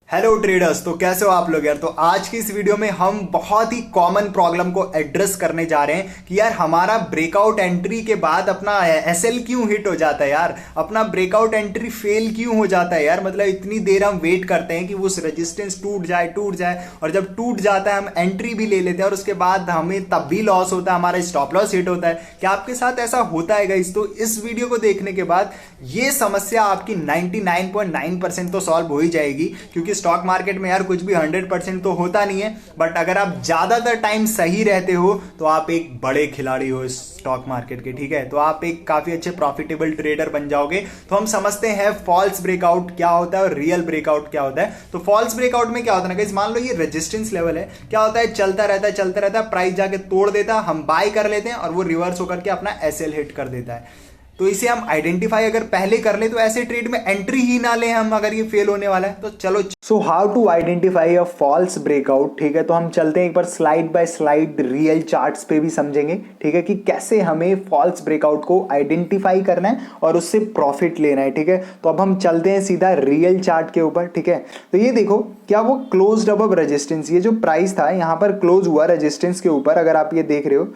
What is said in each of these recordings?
Hello traders. तो कैसे हो आप लोग यार। तो आज की इस वीडियो में हम बहुत ही कॉमन प्रॉब्लम को एड्रेस करने जा रहे हैं कि यार हमारा ब्रेकआउट एंट्री के बाद अपना एसएल क्यों हिट हो जाता है यार, अपना ब्रेकआउट एंट्री फेल क्यों हो जाता है यार। मतलब इतनी देर हम वेट करते हैं कि वो रेजिस्टेंस टूट जाए और जब टूट जाता है हम एंट्री भी ले लेते हैं और उसके बाद हमें तब भी लॉस होता है, हमारा स्टॉप लॉस हिट होता है। क्या आपके साथ ऐसा होता है गाइस? तो इस वीडियो को देखने के बाद ये समस्या आपकी 99.9% तो सॉल्व हो ही जाएगी, क्योंकि स्टॉक मार्केट में यार कुछ भी 100% तो होता नहीं है। बट अगर आप ज्यादातर टाइम सही रहते हो तो आप एक बड़े खिलाड़ी हो इस स्टॉक मार्केट के, ठीक है। तो आप एक काफी अच्छे प्रॉफिटेबल ट्रेडर बन जाओगे। तो हम समझते हैं फॉल्स ब्रेकआउट क्या होता है और रियल ब्रेकआउट क्या होता है। तो फॉल्स ब्रेकआउट में क्या होता है ना गाइस, मान लो ये रेजिस्टेंस लेवल है, क्या होता है चलता रहता है, प्राइस जाके तोड़ देता है, हम बाय कर लेते हैं और वो रिवर्स होकर के अपना एसएल हिट कर देता है। तो इसे हम आइडेंटिफाई अगर पहले कर ले तो ऐसे ट्रेड में एंट्री ही ना ले हम, अगर ये फेल होने वाला है तो। चलो so how to identify a false breakout, ठीक है। तो हम चलते हैं एक बार slide by slide real charts पे भी समझेंगे, ठीक है, कि कैसे हमें फॉल्स ब्रेकआउट को आइडेंटिफाई करना है और उससे प्रॉफिट लेना है, ठीक है। तो अब हम चलते हैं सीधा रियल चार्ट के ऊपर, ठीक है। तो ये देखो, क्या वो क्लोज्ड अबव रेजिस्टेंस, ये जो प्राइस था यहाँ पर क्लोज हुआ रेजिस्टेंस के ऊपर, अगर आप ये देख रहे हो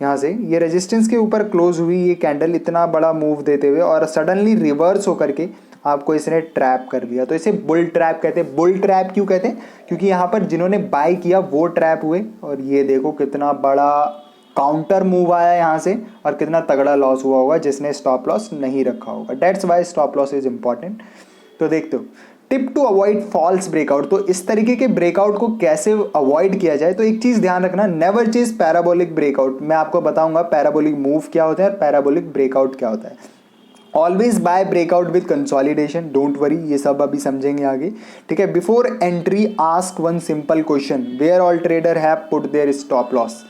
यहाँ से ये रेजिस्टेंस के ऊपर क्लोज हुई ये कैंडल इतना बड़ा मूव देते हुए और सडनली रिवर्स होकर के आपको इसने ट्रैप कर लिया। तो इसे बुल ट्रैप कहते हैं। बुल ट्रैप क्यों कहते हैं? क्योंकि यहाँ पर जिन्होंने बाय किया वो ट्रैप हुए और ये देखो कितना बड़ा काउंटर मूव आया यहाँ से और कितना तगड़ा लॉस हुआ होगा जिसने स्टॉप लॉस नहीं रखा होगा। That's why stop loss is important. तो देखते हो tip to avoid false breakout. तो इस तरीके के ब्रेकआउट को कैसे अवॉइड किया जाए, तो एक चीज ध्यान रखना, नेवर चेज पैराबोलिक ब्रेकआउट। मैं आपको बताऊंगा पैराबोलिक मूव क्या होता है और पैराबोलिक ब्रेकआउट क्या होता है। Always buy breakout with consolidation, don't worry, ये सब अभी समझेंगे आगे, ठीक है। Before entry ask one simple question, where all trader have put their stop loss.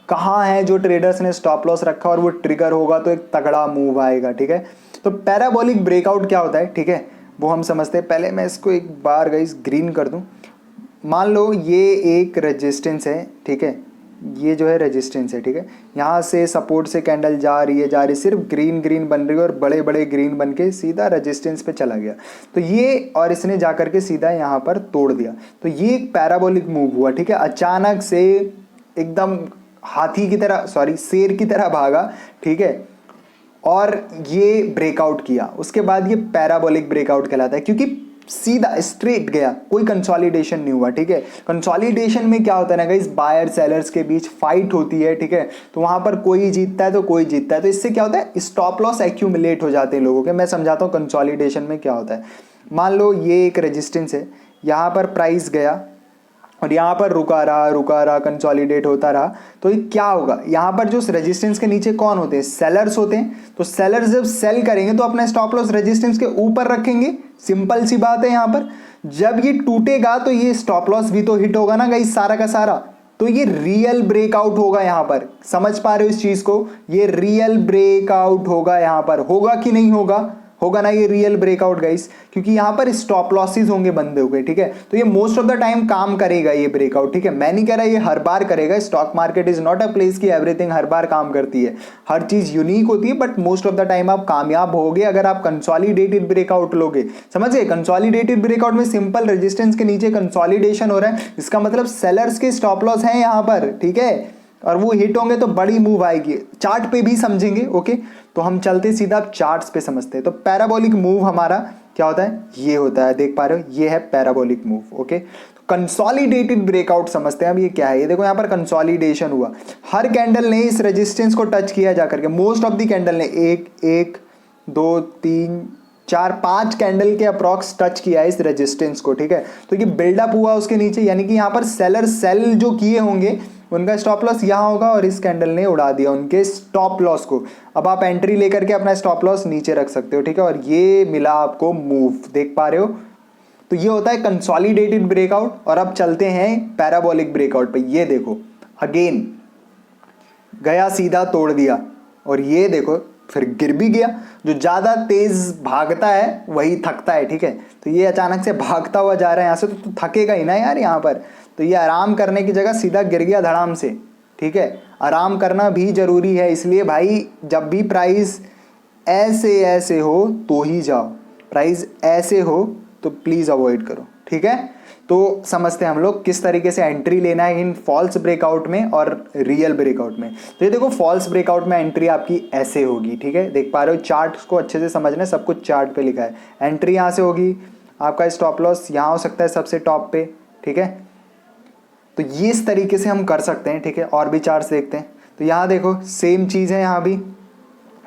कहाँ है जो ट्रेडर्स ने स्टॉप लॉस रखा और वो ट्रिगर होगा तो एक तगड़ा मूव आएगा, ठीक है। तो पैराबोलिक ब्रेकआउट क्या होता है, ठीक है, वो हम समझते हैं। पहले मैं इसको एक बार गाइस ग्रीन कर दूं। मान लो ये एक रेजिस्टेंस है, ठीक है, ये जो है रेजिस्टेंस है, ठीक है। यहाँ से सपोर्ट से कैंडल जा रही है, सिर्फ ग्रीन ग्रीन बन रही है और बड़े बड़े ग्रीन बन के सीधा रेजिस्टेंस पे चला गया। तो ये और इसने जा करके सीधा यहाँ पर तोड़ दिया। तो ये एक पैराबोलिक मूव हुआ, ठीक है। अचानक से एकदम हाथी की तरह, सॉरी शेर की तरह भागा, ठीक है, और ये ब्रेकआउट किया। उसके बाद ये पैराबोलिक ब्रेकआउट कहलाता है, क्योंकि सीधा स्ट्रेट गया, कोई कंसोलिडेशन नहीं हुआ, ठीक है। कंसोलिडेशन में क्या होता है ना गाइस, बायर सेलर्स के बीच फाइट होती है, ठीक है। तो वहां पर कोई जीतता है तो कोई जीतता है, तो इससे क्या होता है, स्टॉप लॉस एक्यूमुलेट हो जाते हैं लोगों के। मैं समझाता हूँ कंसोलिडेशन में क्या होता है। मान लो ये एक रेजिस्टेंस है, यहाँ पर प्राइस गया और यहाँ पर रुका रहा, कंसोलिडेट होता रहा। तो ये क्या होगा, यहाँ पर जो रेजिस्टेंस के नीचे कौन होते हैं, सेलर्स होते हैं। तो सेलर्स जब सेल करेंगे तो अपना स्टॉप लॉस रेजिस्टेंस के ऊपर रखेंगे, सिंपल सी बात है। यहाँ पर जब ये टूटेगा तो ये स्टॉप लॉस भी तो हिट होगा ना गाइस, सारा का सारा। तो ये रियल ब्रेकआउट होगा यहाँ पर, समझ पा रहे हो इस चीज को, ये रियल ब्रेकआउट होगा यहाँ पर। होगा कि नहीं होगा? होगा ना, ये रियल ब्रेकआउट गाइस, क्योंकि यहां पर स्टॉप लॉसेस होंगे बंदे हुए, ठीक है। तो ये मोस्ट ऑफ द टाइम काम करेगा ये ब्रेकआउट, ठीक है। मैं नहीं कह रहा ये हर बार करेगा, stock market is not a place की एवरीथिंग हर बार काम करती है, हर चीज यूनिक होती है। But most of the time आप कामयाब होगे अगर आप कंसोलिडेटेड ब्रेकआउट लोगे। समझे, कंसोलिडेटेड ब्रेकआउट में सिंपल रेजिस्टेंस के नीचे कंसोलिडेशन हो रहा है, इसका मतलब सेलर्स के स्टॉप लॉस है यहाँ पर, ठीक है, और वो हिट होंगे तो बड़ी मूव आएगी। चार्ट पे भी समझेंगे, ओके। तो हम चलते सीधा चार्ट्स पे समझते हैं। तो पैराबोलिक मूव हमारा क्या होता है, ये होता है, देख पा रहे हो, ये है पैराबोलिक मूव, ओके। तो कंसोलिडेटेड ब्रेकआउट समझते हैं अब ये क्या है। ये देखो यहाँ पर कंसोलिडेशन हुआ, हर कैंडल ने इस रेजिस्टेंस को टच किया जाकर के, मोस्ट ऑफ द कैंडल ने एक दो तीन चार पांच कैंडल के अप्रॉक्स टच किया है इस रेजिस्टेंस को, ठीक है। तो ये बिल्डअप हुआ उसके नीचे, यानी कि यहाँ पर सेलर सेल जो किए होंगे उनका स्टॉप लॉस यहाँ होगा और इस कैंडल ने उड़ा दिया उनके स्टॉप लॉस को। अब आप एंट्री लेकर के अपना स्टॉप लॉस नीचे रख सकते हो, ठीक है। और ये मिला आपको मूव, देख पा रहे हो। तो ये होता है कंसोलिडेटेड ब्रेकआउट। और अब चलते हैं पैराबोलिक ब्रेकआउट पे। ये देखो अगेन गया, सीधा तोड़ दिया और ये देखो फिर गिर भी गया। जो ज्यादा तेज भागता है वही थकता है, ठीक है। तो ये अचानक से भागता हुआ जा रहा है यहाँ से, तो थकेगा ही ना यार यहाँ पर। तो ये आराम करने की जगह सीधा गिर गया धड़ाम से, ठीक है। आराम करना भी जरूरी है, इसलिए भाई जब भी प्राइस ऐसे ऐसे हो तो ही जाओ, प्राइस ऐसे हो तो प्लीज़ अवॉइड करो, ठीक है। तो समझते हैं हम लोग किस तरीके से एंट्री लेना है इन फॉल्स ब्रेकआउट में और रियल ब्रेकआउट में। तो ये देखो फॉल्स ब्रेकआउट में एंट्री आपकी ऐसे होगी, ठीक है, देख पा रहे हो, चार्ट को अच्छे से समझना है, सब कुछ चार्ट पे लिखा है। एंट्री यहाँ से होगी, आपका स्टॉप लॉस यहाँ हो सकता है सबसे टॉप पे, ठीक है। तो ये इस तरीके से हम कर सकते हैं, ठीक है। और भी चार्ट्स देखते हैं, तो यहाँ देखो सेम चीज़ है, यहाँ भी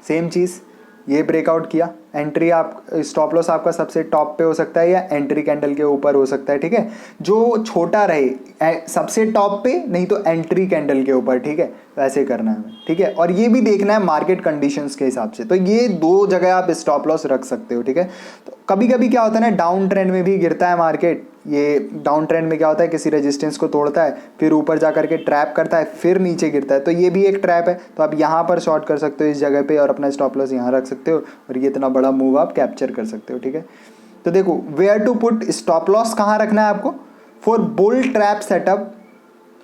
सेम चीज़, ये ब्रेकआउट किया, एंट्री आप स्टॉप लॉस आपका सबसे टॉप पे हो सकता है या एंट्री कैंडल के ऊपर हो सकता है, ठीक है। जो छोटा रहे सबसे टॉप पे, नहीं तो एंट्री कैंडल के ऊपर, ठीक है, वैसे करना है हमें, ठीक है। और ये भी देखना है मार्केट कंडीशंस के हिसाब से, तो ये दो जगह आप स्टॉप लॉस रख सकते हो, ठीक है। तो कभी कभी क्या होता है ना, डाउन ट्रेंड में भी गिरता है मार्केट, ये डाउन ट्रेंड में क्या होता है, किसी रेजिस्टेंस को तोड़ता है, फिर ऊपर जा करके ट्रैप करता है, फिर नीचे गिरता है, तो ये भी एक ट्रैप है। तो आप यहाँ पर शॉर्ट कर सकते हो इस जगह पे और अपना स्टॉप लॉस यहाँ रख सकते हो और ये इतना बड़ा मूव आप कैप्चर कर सकते हो, ठीक है। तो देखो where to put stop loss कहाँ रखना है आपको, for bull trap setup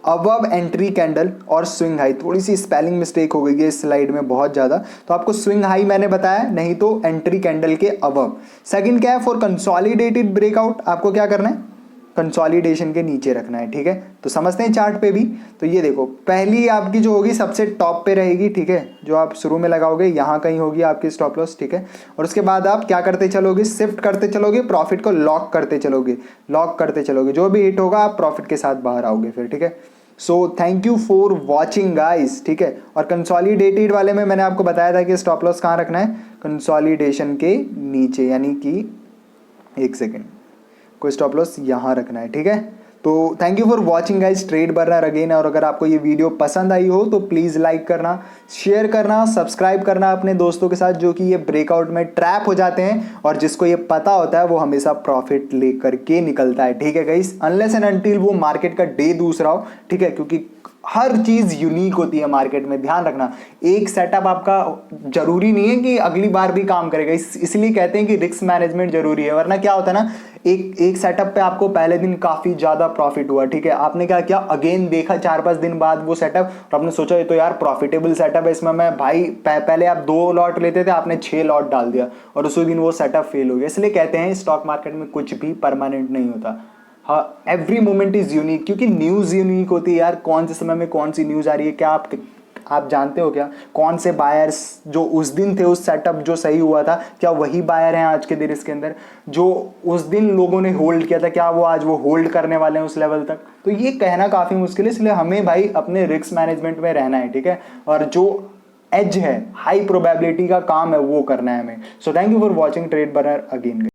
above entry candle और स्विंग हाई। थोड़ी सी स्पेलिंग मिस्टेक हो गई है इस स्लाइड में बहुत ज़्यादा, तो आपको स्विंग हाई मैंने बताया, नहीं तो एंट्री कैंडल के अबव। सेकंड क्या है, फॉर कंसोलिडेटेड ब्रेकआउट आपको क्या करना है, कंसोलिडेशन के नीचे रखना है, ठीक है। तो समझते हैं चार्ट पे भी, तो ये देखो पहली आपकी जो होगी सबसे टॉप पे रहेगी, ठीक है, जो आप शुरू में लगाओगे यहाँ कहीं होगी आपकी स्टॉप लॉस, ठीक है। और उसके बाद आप क्या करते चलोगे, शिफ्ट करते चलोगे, प्रॉफिट को लॉक करते चलोगे, लॉक करते चलोगे, जो भी हिट होगा आप प्रॉफिट के साथ बाहर आओगे फिर, ठीक है। So thank you for watching guys, ठीक है। और कंसोलिडेटेड वाले में मैंने आपको बताया था कि स्टॉप लॉस कहाँ रखना है, कंसोलिडेशन के नीचे, यानी कि एक सेकेंड, कोई स्टॉप लॉस यहाँ रखना है, ठीक है। तो thank you for watching guys, trade burner again. और अगर आपको ये वीडियो पसंद आई हो तो प्लीज़ लाइक करना, शेयर करना, सब्सक्राइब करना अपने दोस्तों के साथ जो कि ये ब्रेकआउट में ट्रैप हो जाते हैं, और जिसको ये पता होता है वो हमेशा प्रॉफिट लेकर के निकलता है, ठीक है गाइस, अनलेस एंड अनटिल वो मार्केट का डे दूसरा हो, ठीक है। क्योंकि हर चीज़ यूनिक होती है मार्केट में, ध्यान रखना। एक सेटअप आपका जरूरी नहीं है कि अगली बार भी काम करेगा, इसलिए कहते हैं कि रिस्क मैनेजमेंट जरूरी है। वरना क्या होता है ना, एक सेटअप पे आपको पहले दिन काफ़ी ज़्यादा प्रॉफिट हुआ, ठीक है, आपने क्या किया, अगेन देखा 4-5 दिन बाद वो सेटअप, और आपने सोचा ये तो यार प्रॉफिटेबल सेटअप है, इसमें मैं भाई पहले आप 2 लॉट लेते थे, आपने 6 लॉट डाल दिया और उसी दिन वो सेटअप फेल हो गया। इसलिए कहते हैं स्टॉक मार्केट में कुछ भी परमानेंट नहीं होता, हाँ, एवरी मोमेंट इज यूनिक, क्योंकि न्यूज़ यूनिक होती है यार, कौन से समय में कौन सी न्यूज़ आ रही है। क्या आप जानते हो क्या, कौन से बायर्स जो उस दिन थे उस सेटअप जो सही हुआ था, क्या वही बायर हैं आज के दिन इसके अंदर, जो उस दिन लोगों ने होल्ड किया था, क्या वो आज वो होल्ड करने वाले हैं उस लेवल तक। तो ये कहना काफ़ी मुश्किल है, इसलिए हमें भाई अपने रिस्क मैनेजमेंट में रहना है, ठीक है। और जो एज है, हाई प्रोबेबिलिटी का काम है, वो करना है हमें। So thank you for watching trade burner again.